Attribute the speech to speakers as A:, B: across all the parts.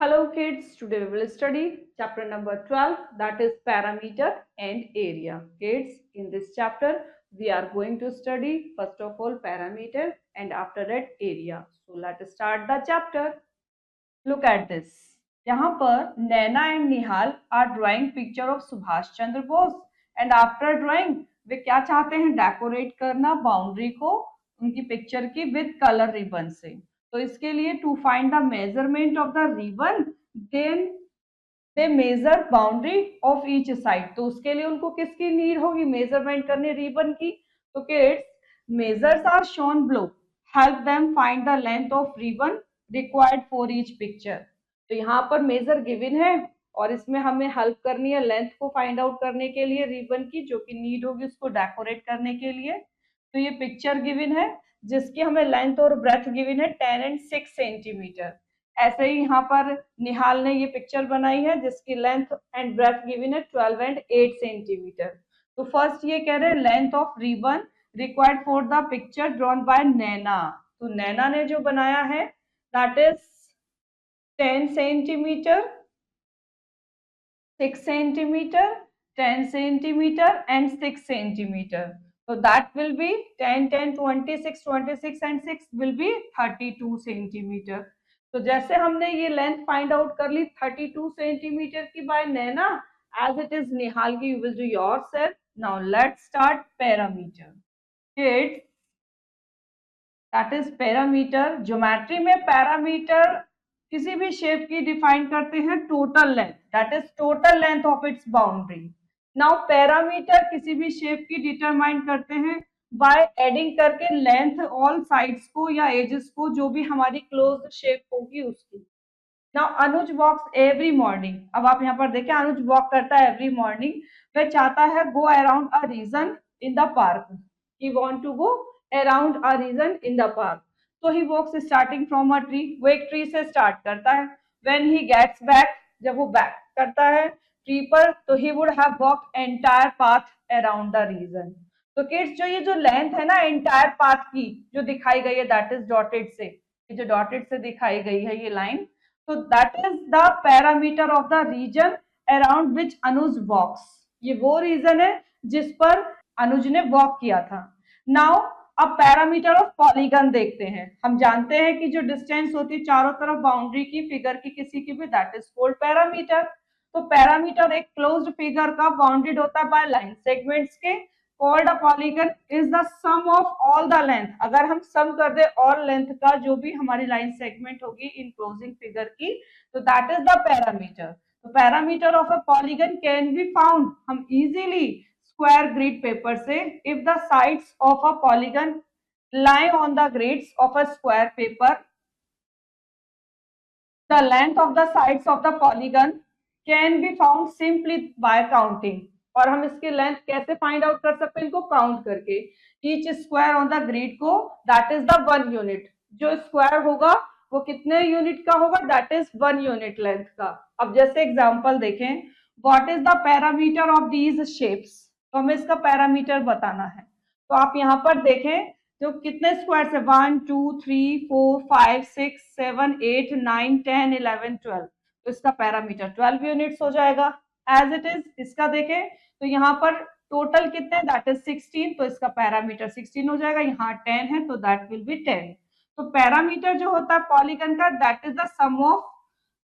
A: Hello kids, today we will study chapter number 12, that is parameter and area. Kids, in this chapter we are going to study first of all parameter and after that area. So let us start the chapter. Look at this. यहाँ पर Naina and Nihal are drawing picture of Subhash Chandra Bose and after drawing we क्या चाहते हैं, decorate करना boundary को उनकी picture की with colour ribbon से। तो इसके लिए to find the measurement of the ribbon then they measure boundary of each side. तो उसके लिए उनको किसकी नीड होगी, मेजरमेंट करने रिबन की। तो kids, measures are shown below, help them find the length of ribbon required for each picture. तो यहाँ पर मेजर गिवन है और इसमें हमें हेल्प करनी है लेंथ को फाइंड आउट करने के लिए रिबन की, जो कि नीड होगी उसको डेकोरेट करने के लिए। तो ये पिक्चर गिवन है जिसकी हमें लेंथ और ब्रेथ गिवन है 10 एंड 6 सेंटीमीटर। ऐसे ही यहाँ पर निहाल ने ये पिक्चर बनाई है जिसकी लेंथ एंड ब्रेथ गिवन है 12 एंड 8 सेंटीमीटर। तो फर्स्ट ये कह रहे हैं length of ribbon required for the picture drawn by Naina. तो नैना ने जो बनाया है that is 10 centimetre, 6 centimetre, 10 centimetre and 6 centimetre. So that will be 10, 10, 26, 26 and 6 will be 32 centimetre. तो जैसे हमने ये लेंथ फाइंड आउट कर ली 32 सेंटीमीटर की by Naina, as it is Nihal की, you will do yourself. Now let's start perimeter. Kids, that is perimeter. Geometry में perimeter किसी भी शेप की डिफाइन करते हैं total length, that is total length of its boundary. Now perimeter किसी भी shape की डिटरमाइन करते हैं बाय एडिंग करके लेंथ ऑल साइड्स को या एजेस को, जो भी हमारी क्लोज्ड शेप होगी उसकी। नाउ अनुज वॉक्स एवरी मॉर्निंग। अब आप यहाँ पर देखें, अनुज वॉक करता है एवरी मॉर्निंग। वह चाहता है go around a region in the park, he want to go around a region in the park. तो he walks starting from a tree, वो एक ट्री से स्टार्ट करता है। व्हेन ही गेट्स बैक, जब वो बैक करता है ट्री पर, तो he would have walked entire path around the region. तो किड्स, जो ये जो लेंथ है ना एंटायर पाथ की जो दिखाई गई है दैट इज डॉटेड से, ये जो डॉटेड से दिखाई गई है ये लाइन, तो that is the parameter of the region around which Anuj walks. ये वो रीजन है जिस पर अनुज ने वॉक किया था। नाउ अब पैरामीटर ऑफ पॉलीगन देखते हैं। हम जानते हैं कि जो डिस्टेंस होती है चारों तरफ बाउंड्री की फिगर की किसी की भी, दैट इज कॉल्ड पैरामीटर। तो पैरामीटर एक क्लोज्ड फिगर का बाउंडेड होता है बाय लाइन सेगमेंट्स के। Called a polygon is the sum of all the length. अगर हम सम कर दे ऑल लेंथ का जो भी हमारी लाइन सेगमेंट होगी इन क्लोजिंग फिगर की, तो दैट इज द पैरामीटर। तो parameter of a polygon can be found हम इजीली square grid paper से, if the sides of a polygon lie on the grids of a square paper, the length of the sides of the polygon can be found simply by counting। और हम इसकी length कैसे find out कर सकते हैं, इनको count करके। Each square on the grid को दैट इज द 1 यूनिट। जो स्क्वायर होगा वो कितने यूनिट का होगा, दैट इज 1 यूनिट लेंथ का। अब जैसे एग्जांपल देखें, what is the parameter of these shapes. तो हमें इसका पैरामीटर बताना है। तो आप यहाँ पर देखें तो कितने स्क्वायर है, 1 2 3 4 5 6 7 8 9 10 11 12। तो इसका पैरामीटर 12 यूनिट्स हो जाएगा एज इट इज। इसका देखें तो यहाँ पर टोटल कितने, दैट इज 16, तो इसका पैरामीटर 16 हो जाएगा। यहाँ 10 है तो दैट विल बी 10। तो पैरामीटर जो होता है पॉलीगन का that is the sum of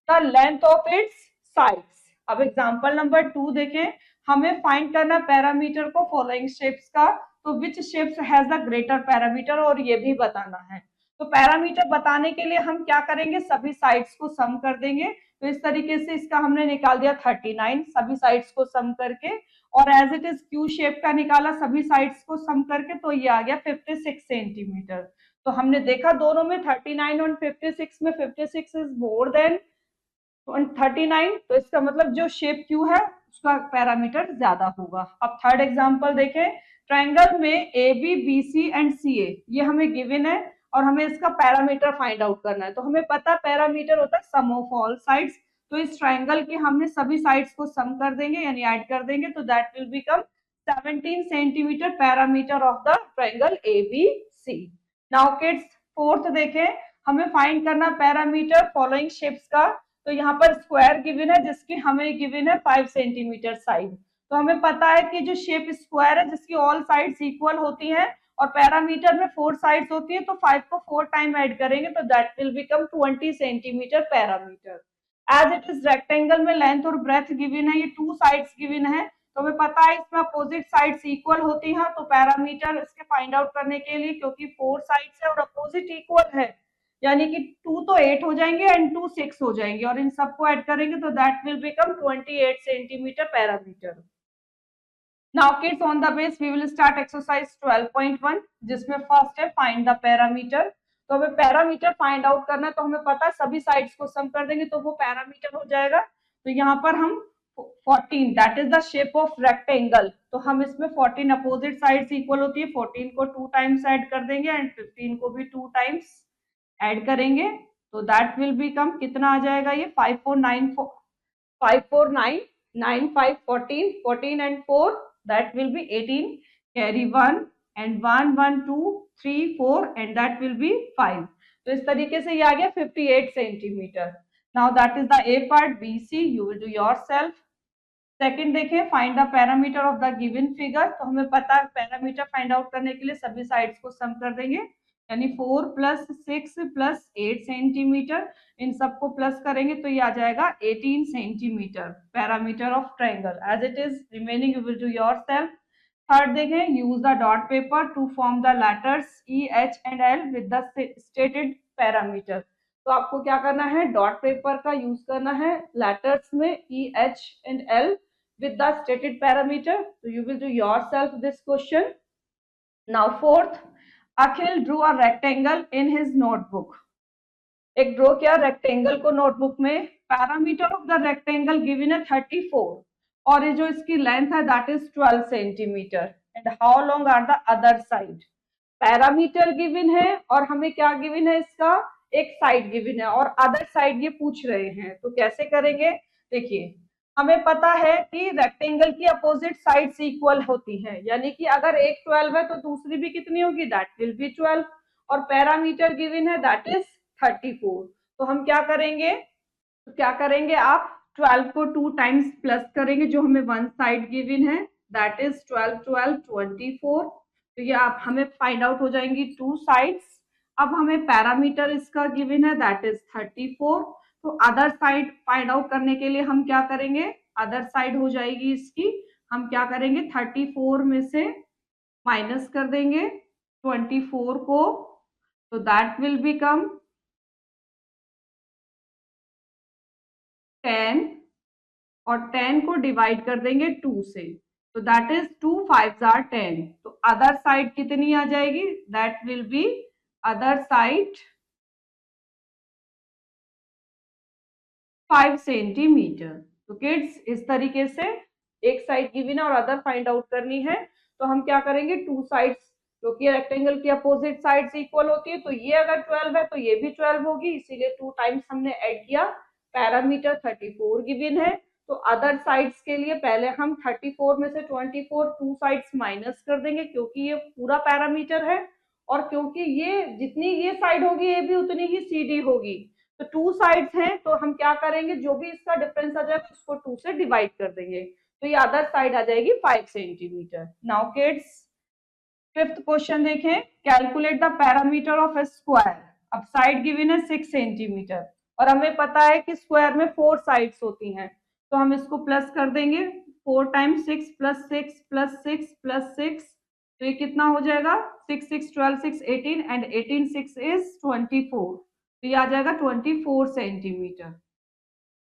A: the length of its sides. अब एग्जांपल नंबर 2 देखें, हमें फाइंड करना पैरामीटर को फॉलोइंग शेप्स का। तो which shapes has the greater perimeter, और ये भी बताना है। तो पैरामीटर बताने के लिए हम क्या करेंगे, सभी साइड्स को सम कर देंगे। तो इस तरीके से इसका हमने निकाल दिया 39 सभी साइड्स को सम करके, और as it is Q shape का निकाला सभी साइड्स को सम करके, तो ये आ गया 56 सेंटीमीटर। तो हमने देखा दोनों में 39 और 56 में 56 इज मोर देन 39, तो इसका मतलब जो शेप क्यू है उसका पैरामीटर ज्यादा होगा। अब थर्ड एग्जांपल देखें, ट्रायंगल में A B B C and C A ये हमें गिवन है और हमें इसका पैरामीटर फाइंड आउट करना है। तो हमें पता पैरामीटर होता है सम ऑफ ऑल साइड्स। तो इस ट्रायंगल के हमने सभी साइड्स को सम कर देंगे यानी ऐड कर देंगे, तो that will become 17 centimetre parameter of the triangle A B C. Now kids, fourth देखें, हमें फाइंड करना पैरामीटर फॉलोइंग शेप्स का। तो यहाँ पर स्क्वायर गिवन है जिसकी हमें गिवन है 5 सेंटीमीटर साइड। तो हमें पता है कि जो शेप स्क्वायर है जिसकी ऑल साइड्स इक्वल होती हैं और पैरामीटर में 4 साइड्स होती है, तो 5 को 4 टाइम ऐड करेंगे तो that will become 20 centimetre parameter. As it is rectangle में लेंथ और ब्रेथ गिवन है, ये 2 साइड्स गिवन है, तो हमें पता है इसमें अपोजिट साइड्स इक्वल होती हैं, तो पैरामीटर इसके फाइंड आउट करने के लिए, क्योंकि 4 साइड्स है और अपोजिट इक्वल है, यानी कि 2 तो 8 हो जाएंगे एंड 2 6 हो जाएंगे, और इन सबको ऐड करेंगे तो that will become 28 centimetre parameter. Now kids, on the base we will start exercise 12.1 जिसमें फर्स्ट है फाइंड द पैरामीटर। तो हमें पैरामीटर फाइंड आउट करना है, तो हमें पता है सभी साइड्स को सम कर देंगे तो वो पैरामीटर हो जाएगा। तो यहाँ पर हम 14 that is the shape of rectangle, तो हम इसमें 14 अपोजिट साइड्स इक्वल होती है, 14 को 2 टाइम्स ऐड कर देंगे एंड 15 को भी 2 टाइम्स ऐड करेंगे, तो दैट विल बिकम कितना आ जाएगा, ये 5 4 9 5 14 14 and 4 that will be 18, carry 1 and 1 1 2 3 4 and that will be 5। तो इस तरीके से ये आ गया 58 centimetre. Now that is the A part, B C you will do yourself. Second देखें, find the parameter of the given figure. तो हमें पता है पैरामीटर फाइंड आउट करने के लिए सभी साइड्स को सम कर देंगे, यानी 4 + 6 + 8 सेंटीमीटर, इन सबको प्लस करेंगे तो ये आ जाएगा 18 centimetre parameter of triangle. As it is remaining you will do yourself. Third देखें, use the dot paper to form the letters E H and L with the stated perimeter. तो आपको क्या करना है, डॉट पेपर का use करना है letters में ई H and L with the stated parameter, so you will do yourself this question. Now fourth, Akhil drew a rectangle in his notebook। एक ड्रॉ किया रेक्टेंगल को नोटबुक में, parameter of the rectangle given है 34 और ये जो इसकी length है that is 12 centimetre and how long are the other side. Parameter given है और हमें क्या गिवन है, इसका एक साइड गिवन है और अदर साइड ये पूछ रहे हैं, तो कैसे करेंगे। देखिए हमें पता है कि रेक्टेंगल की अपोजिट साइड्स इक्वल होती हैं, यानी कि अगर एक 12 है तो दूसरी भी कितनी होगी, दैट विल बी 12, और पैरामीटर गिवन है दैट इज 34। तो हम क्या करेंगे, आप 12 को 2 टाइम्स प्लस करेंगे, जो हमें वन साइड गिवन है दैट इज 12 12 24। तो ये आप हमें फाइंड आउट हो जाएंगी 2 साइड्स। अब हमें पैरामीटर इसका गिवन है दैट इज 34, तो अदर साइड फाइंड आउट करने के लिए हम क्या करेंगे, अदर साइड हो जाएगी इसकी, हम क्या करेंगे 34 में से माइनस कर देंगे 24 को, तो दैट विल बिकम 10 और 10 को डिवाइड कर देंगे 2 से, तो दैट इज 2 5s are 10। तो अदर साइड कितनी आ जाएगी, that will B other side 5 centimetre. तो किड्स इस तरीके से एक साइड गिवन है और अदर फाइंड आउट करनी है, तो हम क्या करेंगे 2 साइड्स, क्योंकि रेक्टेंगल की अपोजिट साइड्स इक्वल होती है, तो ये अगर 12 है तो ये भी 12 होगी, इसीलिए 2 टाइम्स हमने ऐड किया। पैरामीटर 34 गिवन है, तो अदर साइड्स के लिए पहले हम 34 में से 24 2 साइड्स माइनस कर देंगे, क्योंकि ये पूरा पैरामीटर है और क्योंकि ये जितनी ये साइड होगी ये भी उतनी ही सीडी होगी, तो 2 साइड्स हैं, तो हम क्या करेंगे जो भी इसका डिफरेंस आ जाएगा उसको 2 से डिवाइड कर देंगे, तो ये अदर साइड आ जाएगी 5 centimetre. Now kids fifth question देखें, calculate the parameter of a square. अब साइड गिवन है 6 सेंटीमीटर और हमें पता है कि स्क्वायर में 4 साइड्स होती हैं, तो हम इसको प्लस कर देंगे 4 टाइम्स 6 + 6 + 6 + 6, तो ये कितना हो जाएगा 6 6 12 6 18 एंड 18 6 इज 24, तो ये आ जाएगा 24 सेंटीमीटर।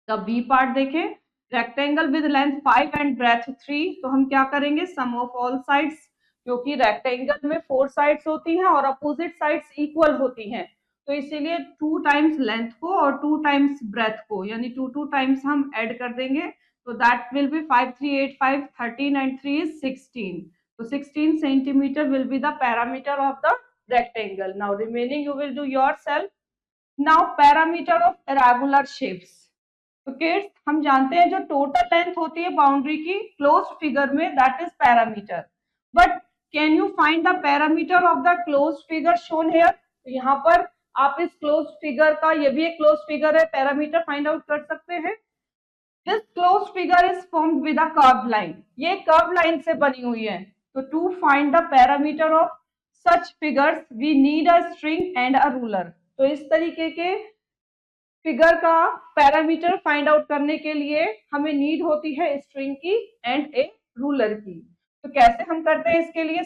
A: द बी पार्ट देखें, rectangle with length 5 and breadth 3, तो हम क्या करेंगे सम ऑफ ऑल साइड्स, क्योंकि रेक्टेंगल में 4 साइड्स होती हैं और अपोजिट साइड्स इक्वल होती हैं, तो इसीलिए 2 टाइम्स लेंथ को और 2 टाइम्स ब्रेथ को, यानी 2 टाइम्स हम ऐड कर देंगे, तो that will B 5 3 8 5 13 and 3 is 16, तो 16 centimetre will be the parameter of the rectangle. Now remaining you will do yourself. Now parameter of irregular shapes. तो किड्स हम जानते हैं जो टोटल लेंथ होती है बाउंड्री की क्लोज्ड फिगर में that is parameter, but can you find the parameter of the closed figure shown here. तो यहाँ पर आप इस क्लोज फिगर का, ये भी एक क्लोज फिगर है, पैरामीटर फाइंड आउट कर सकते हैं। This close figure is formed with a curve line, ये कर्व लाइन से बनी हुई है। तो to find the parameter of such figures we need a string and a ruler. तो इस तरीके के फिगर का पैरामीटर फाइंड आउट करने के लिए हमें नीड होती है स्ट्रिंग की एंड ए रूलर की। तो कैसे हम करते हैं, इसके लिए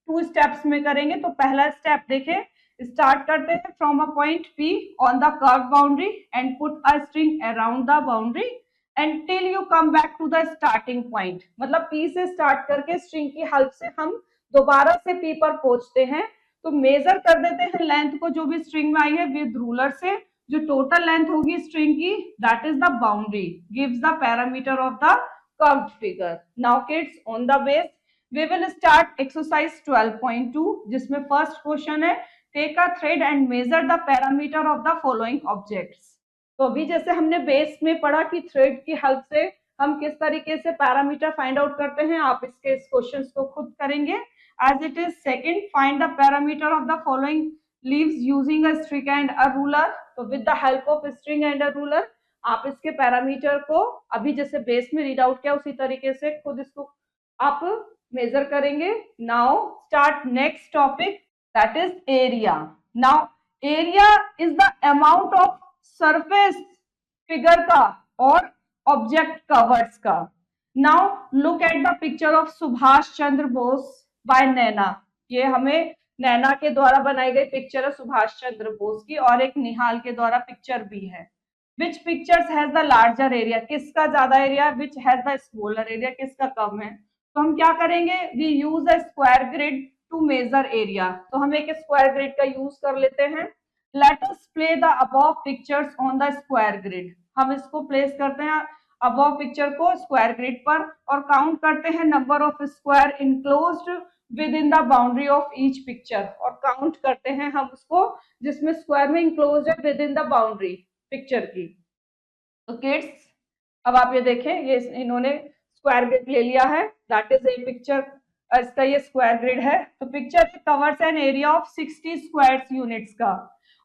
A: 2 स्टेप्स में करेंगे। तो पहला स्टेप देखें, स्टार्ट करते हैं from a point P on the curve boundary and put a string around the boundary and till you come back to the starting point. मतलब P से स्टार्ट करके स्ट्रिंग की हेल्प से हम दोबारा से P पर पहुंचते हैं। तो मेजर कर देते हैं लेंथ को जो भी स्ट्रिंग में आई है विद रूलर से। जो टोटल लेंथ होगी स्ट्रिंग की, that is the boundary, gives the parameter of the curved figure. Now kids, on the base we will start exercise 12.2, जिसमें फर्स्ट क्वेश्चन है take a thread and measure the parameter of the following objects. तो अभी जैसे हमने base में पढ़ा कि thread की हेल्प से हम किस तरीके से पैरामीटर फाइंड आउट करते हैं, आप इसके इस क्वेश्चन को खुद करेंगे। As it is second, find the parameter of the following leaves using a string and a ruler। तो with the help of string and a ruler आप इसके पैरामीटर को अभी जैसे बेस में रीड आउट किया उसी तरीके से खुद इसको आप मेजर करेंगे। Now start next topic, that is area. Now area is the amount of surface figure का और ऑब्जेक्ट कवर्स का। Now look at the picture of Subhash Chandra Bose by Naina. ये हमें नैना के द्वारा बनाई गई पिक्चर है सुभाष चंद्र बोस की, और एक निहाल के द्वारा पिक्चर भी है। Which pictures has the larger area, किसका ज्यादा area, which has the smaller area, किसका कम है। तो हम क्या करेंगे, we use a square grid to measure area. तो हम एक स्क्वायर ग्रिड का यूज कर लेते हैं। Let us play the above pictures on the square grid. हम इसको प्लेस करते हैं अबव पिक्चर को स्क्वायर ग्रिड पर और काउंट करते हैं number of square enclosed with in the boundary of each picture, और काउंट करते हैं हम उसको जिसमें स्क्वायर में इंक्लोज है with in the boundary picture की। तो किड्स अब आप ये देखें, ये इन्होंने स्क्वायर ग्रिड ले लिया है, दैट इज ए पिक्चर, इसका ये स्क्वायर ग्रिड है। तो picture covers N area of 60 square units का,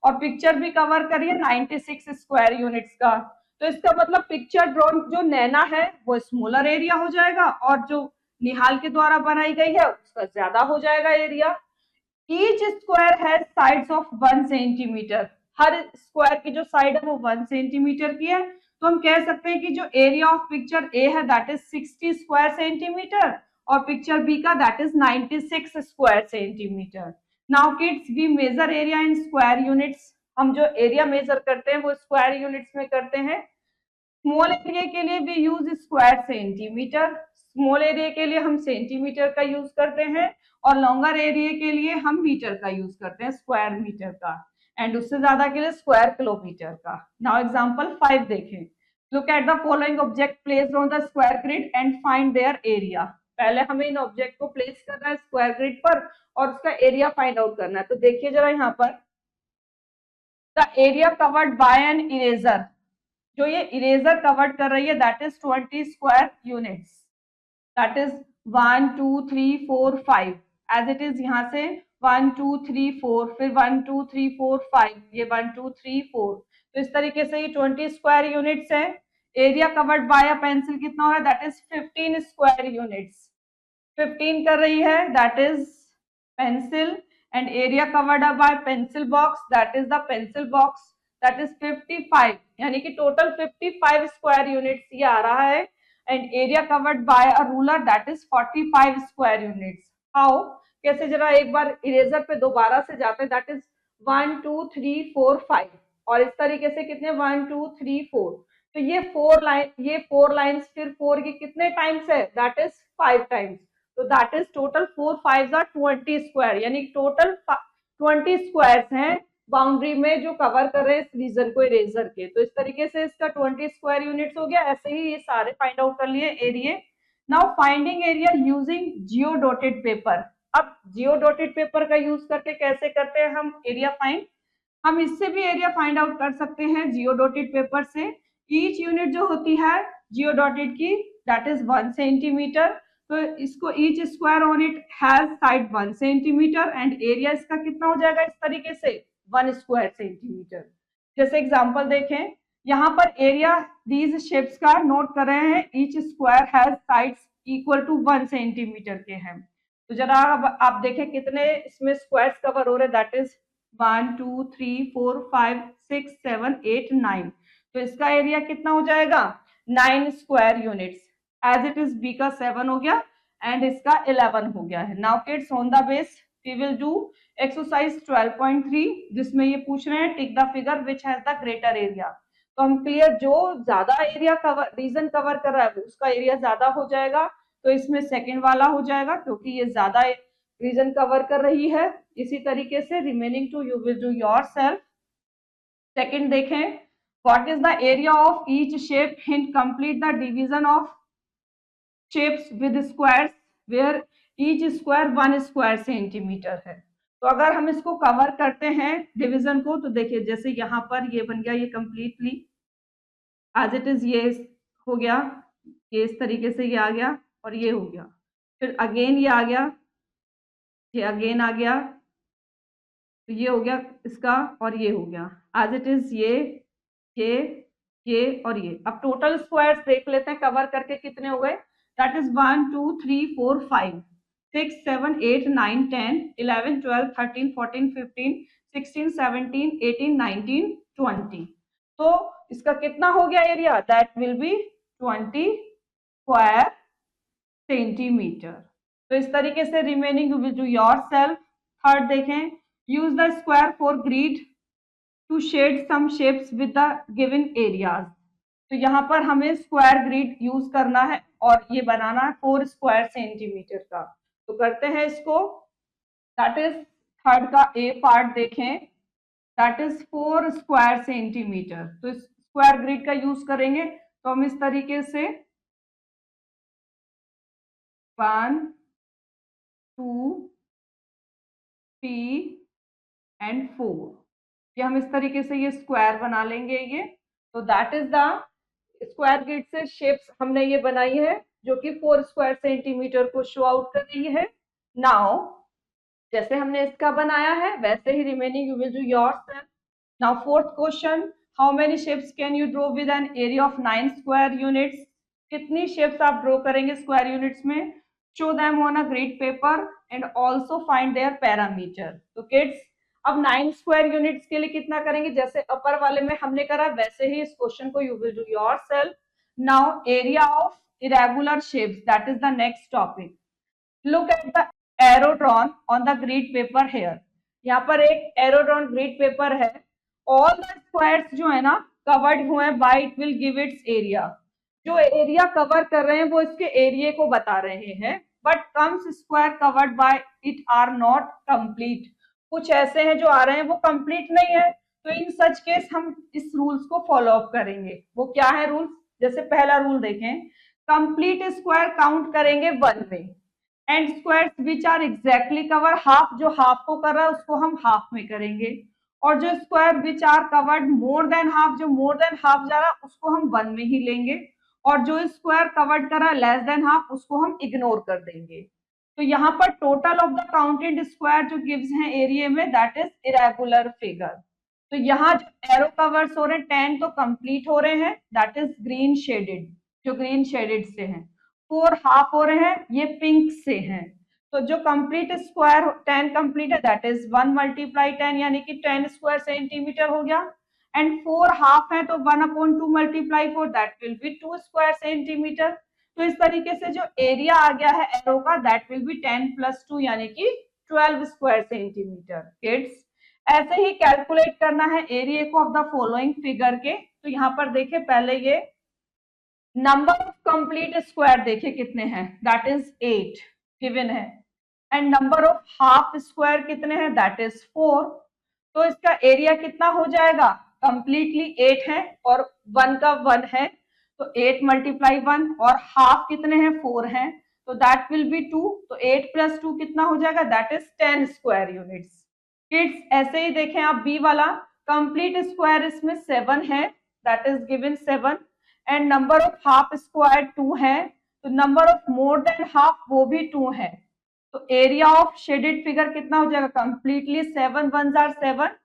A: और पिक्चर भी कवर करिए 96 स्क्वायर यूनिट्स का। तो इसका मतलब पिक्चर ड्रॉन जो नैना है वो स्मॉलर एरिया हो जाएगा, और जो निहाल के द्वारा बनाई गई है उसका ज्यादा हो जाएगा area. Each square has sides of 1 centimetre, her square की जो साइड है वो 1 सेंटीमीटर की है। तो हम कह सकते हैं कि जो एरिया ऑफ पिक्चर ए है दैट इज 60 स्क्वायर सेंटीमीटर, और पिक्चर बी का that is 96 square centimetre. Now kids, we measure area in square units. हम जो एरिया मेजर करते हैं वो स्क्वायर यूनिट्स में करते हैं। स्मॉल एरिया के लिए we use square centimetre, small area के लिए हम सेंटीमीटर का यूज करते हैं, और लॉन्गर एरिया के लिए हम मीटर का यूज करते हैं, स्क्वायर मीटर का, एंड उससे ज्यादा के लिए स्क्वायर किलोमीटर का। नाउ एग्जांपल 5 देखें, look at the following object placed on the square grid and find their area. पहले हमें इन ऑब्जेक्ट को प्लेस करना है स्क्वायर ग्रिड पर और उसका एरिया फाइंड आउट करना है। तो देखिए जरा यहाँ पर, the area covered by an eraser, जो ये इरेजर कवर्ड कर रही है that is 20 square units, that is 1 2 3 4 5, as it is यहाँ से 1 2 3 4, फिर 1 2 3 4 5, ये 1 2 3 4। तो इस तरीके से ये 20 स्क्वायर यूनिट्स है। Area covered bye a pencil कितना हो रहा है, दैट इज 15 स्क्वायर यूनिट्स, 15 कर रही है that is pencil, and area covered bye pencil box that is the pencil box, that is 55, यानी कि टोटल 55 स्क्वायर यूनिट्स ये आ रहा है। And area covered bye a ruler that is 45 square units. How, कैसे, जरा एक बार इरेजर पे दोबारा से जाते हैं, दैट इज 1 2 3 4 5, और इस तरीके से कितने 1 2 3 4। तो ये 4 लाइन्स फिर 4 की कितने टाइम्स है, दैट इज 5 टाइम्स। तो that is total 4 5 are 20 square, यानी टोटल 20 स्क्वायर्स हैं बाउंड्री में जो कवर कर रहे हैं इस रीजन को इरेजर के। तो इस तरीके से इसका 20 स्क्वायर यूनिट्स हो गया। ऐसे ही ये सारे फाइंड आउट कर लिए area. Now finding area using geo dotted paper. अब जियो डॉटेड पेपर का यूज करके कैसे करते हैं हम एरिया फाइंड, हम इससे भी एरिया फाइंड आउट कर सकते हैं जियो डॉटेड पेपर से। ईच यूनिट जो होती है जियो डॉटेड की दैट इज 1 सेंटीमीटर। तो इसको each square on it has side 1 centimetre, and area इसका कितना हो जाएगा इस तरीके से 1 स्क्वायर सेंटीमीटर। जैसे एग्जांपल देखें, यहाँ पर एरिया दीज शेप्स का नोट कर रहे हैं, each square has sides equal to 1 centimetre के हैं। तो जरा आप देखें कितने इसमें स्क्वायर्स कवर हो रहे हैं, दैट इज 1 2 3 4 5 6 7 8 9। तो इसका एरिया कितना हो जाएगा 9 square units, as it is B का 7 हो गया एंड इसका 11 हो गया है। Now kids on the base we will do exercise 12.3 जिसमें ये पूछ रहे हैं tick the figure which has the greater area. तो हम क्लियर, जो ज्यादा एरिया कवर रीजन कवर कर रहा है उसका एरिया ज्यादा हो जाएगा, तो इसमें सेकंड वाला हो जाएगा क्योंकि ये ज्यादा रीजन कवर कर रही है। इसी तरीके से remaining two you will do yourself. Second देखें, what is the area of each shape in complete the division of shapes with squares where each square 1 square centimetre है। तो अगर हम इसको कवर करते हैं डिवीजन को, तो देखिए जैसे यहाँ पर ये बन गया, ये कंप्लीटली एज इट इज ये हो गया, ये इस तरीके से ये आ गया और ये हो गया, फिर अगेन ये आ गया, ये अगेन आ गया, तो ये हो गया इसका और ये हो गया एज इट इज ये और ये। अब टोटल स्क्वायर्स देख लेते हैं कवर करके कितने हो गए, दैट इज 1 2 3 4 5 6 7 8 9 10 11 12 13 14 15 16 17 18 19 20। तो इसका कितना हो गया area, that will be 20 square centimetre. तो इस तरीके से remaining you will do yourself. Third देखें, use the square for grid to shade some shapes with the given areas. तो यहाँ पर हमें स्क्वायर ग्रिड यूज करना है और ये बनाना है 4 स्क्वायर सेंटीमीटर का। तो करते हैं इसको, दैट इज थर्ड का ए पार्ट देखें, दैट इज 4 स्क्वायर सेंटीमीटर। तो इस स्क्वायर ग्रिड का यूज करेंगे, तो हम इस तरीके से 1 2 3 एंड 4, ये हम इस तरीके से ये स्क्वायर बना लेंगे ये। तो that is the square grid से शेप्स हमने ये बनाई है जो कि 4 स्क्वायर सेंटीमीटर को शो आउट कर रही है। नाउ जैसे हमने इसका बनाया है वैसे ही remaining you will do yourself. Now fourth question, how many shapes can you draw with an area of 9 square units. कितनी शेप्स आप ड्रॉ करेंगे स्क्वायर यूनिट्स में, show them on a grid paper and also find their perimeter. तो kids अब 9 square units के लिए कितना करेंगे, जैसे अपर वाले में हमने करा वैसे ही इस क्वेश्चन को you will do yourself. Now area of irregular shapes, that is the next topic. Look at the arrow drawn on the grid paper here. यहाँ पर एक एरो ड्रॉन ग्रिड पेपर है, ऑल द स्क्वायर्स जो है ना covered हुए हैं by it will give its area. जो एरिया कवर कर रहे हैं वो इसके एरिया को बता रहे हैं, but comes square covered by it are not complete. कुछ ऐसे हैं जो आ रहे हैं वो कंप्लीट नहीं है, तो इन सच केस हम इस रूल्स को फॉलो अप करेंगे। वो क्या है रूल्स, जैसे पहला रूल देखें, कंप्लीट स्क्वायर काउंट करेंगे 1 में, and squares which are exactly cover half, जो हाफ को कर रहा है उसको हम हाफ में करेंगे, और जो square which are covered more than half, जो मोर देन हाफ जा रहा है उसको हम 1 में ही लेंगे, और जो स्क्वायर कवर्ड कर रहा है लेस देन हाफ उसको हम इग्नोर कर देंगे। तो यहाँ पर total of the counted square जो गिव्स हैं एरिया में, दैट इज इरेगुलर फिगर। तो यहाँ जो एरो कवर्स हो रहे हैं 10 तो कंप्लीट हो रहे हैं, दैट इज ग्रीन शेडेड, जो ग्रीन शेडेड से हैं। 4 हाफ हो रहे हैं, ये पिंक से हैं। तो जो कंप्लीट स्क्वायर 10 कंप्लीट है दैट इज 1 मल्टीप्लाई 10 यानी कि 10 स्क्वायर सेंटीमीटर हो गया, एंड 4 हाफ है तो 1/2 multiply 4 that will B 2 square centimetre. तो इस तरीके से जो एरिया आ गया है एरो का दैट विल बी 10 + 2 यानी कि 12 स्क्वायर सेंटीमीटर। किड्स ऐसे ही कैलकुलेट करना है एरिया को ऑफ द फॉलोइंग फिगर के। तो यहाँ पर देखे पहले ये नंबर ऑफ कंप्लीट स्क्वायर देखे कितने हैं, दैट इज 8 गिवन है, and number of half square कितने हैं, दैट इज 4। तो इसका एरिया कितना हो जाएगा, कंप्लीटली 8 है और 1 का 1 है, तो 8 × 1, और हाफ कितने हैं 4 हैं, तो दैट विल बी 2। तो 8 + 2 कितना हो जाएगा, that is 10 square units. Kids ऐसे ही देखें आप बी वाला, कंप्लीट स्क्वायर इसमें 7 है, that is given 7, and number of half square 2 है, तो number of more than half वो भी 2 है। तो एरिया ऑफ शेडेड फिगर कितना हो जाएगा, कंप्लीटली 7 × 1 = 7,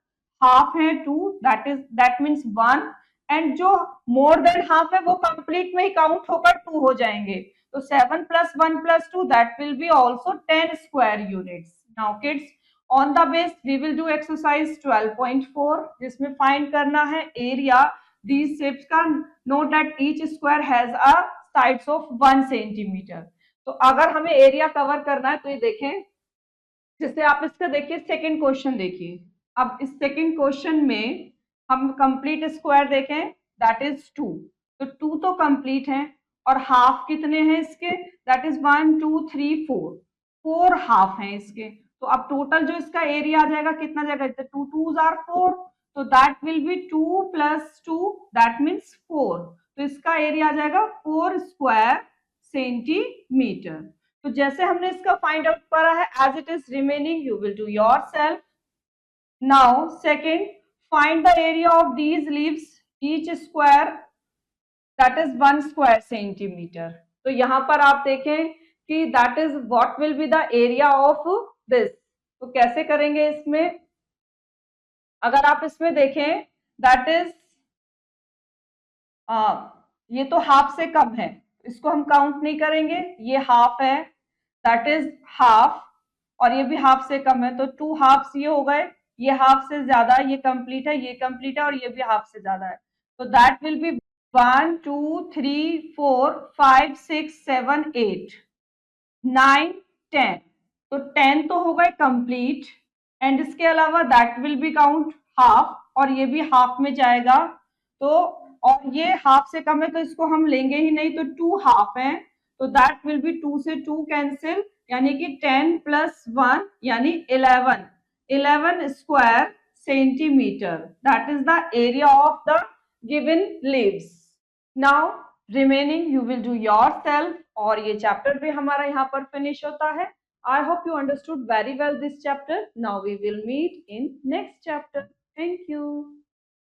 A: हाफ है 2, दैट मीन्स 1, एंड जो मोर देन हाफ है वो कंप्लीट में ही काउंट होकर 2 हो जाएंगे। तो 7 + 1 + 2 that will be also 10 square units. Now kids, on the base we will do exercise 12.4 जिसमें फाइंड करना है एरिया these shapes का। note that each square has a sides of 1 centimetre. तो अगर हमें एरिया कवर करना है तो ये देखें, जैसे आप इसका देखिए सेकंड क्वेश्चन देखिए। अब इस सेकंड क्वेश्चन में हम कंप्लीट स्क्वायर देखें, दैट इज 2, तो 2 तो कंप्लीट है, और हाफ कितने हैं इसके, दैट इज 1 2 3 4, 4 हाफ हैं इसके। तो अब टोटल जो इसका एरिया आ जाएगा कितना जाएगा, 2 2s are 4, तो that will B 2 + 2 that means 4। तो इसका एरिया आ जाएगा 4 स्क्वायर सेंटीमीटर। तो जैसे हमने इसका फाइंड आउट करा है, as it is remaining you will do yourself. Now second, find the area of these leaves, each square that is 1 square centimetre. तो यहां पर आप देखें कि that is what will be the area of this. तो कैसे करेंगे इसमें, अगर आप इसमें देखें दैट इज ये तो हाफ से कम है, इसको हम काउंट नहीं करेंगे, ये हाफ है, दैट इज हाफ, और ये भी हाफ से कम है, तो 2 हाफ्स ये हो गए, ये हाफ से ज्यादा, ये कंप्लीट है, ये कंप्लीट है, और ये भी हाफ से ज्यादा है। तो दैट विल बी 1 2 3 4 5 6 7 8 9 10। तो 10 तो हो गए कंप्लीट, एंड इसके अलावा that will B count half, और ये भी हाफ में जाएगा। तो और ये हाफ से कम है तो इसको हम लेंगे ही नहीं, तो 2 हाफ है, तो दैट विल बी 2 से 2 कैंसिल, यानी कि 10 + 1 यानी 11 square centimetre, that is the area of the given leaves. Now remaining you will do yourself, और ये चैप्टर भी हमारा यहाँ पर फिनिश होता है। I hope you understood very well this chapter. Now we will meet in next chapter. Thank you.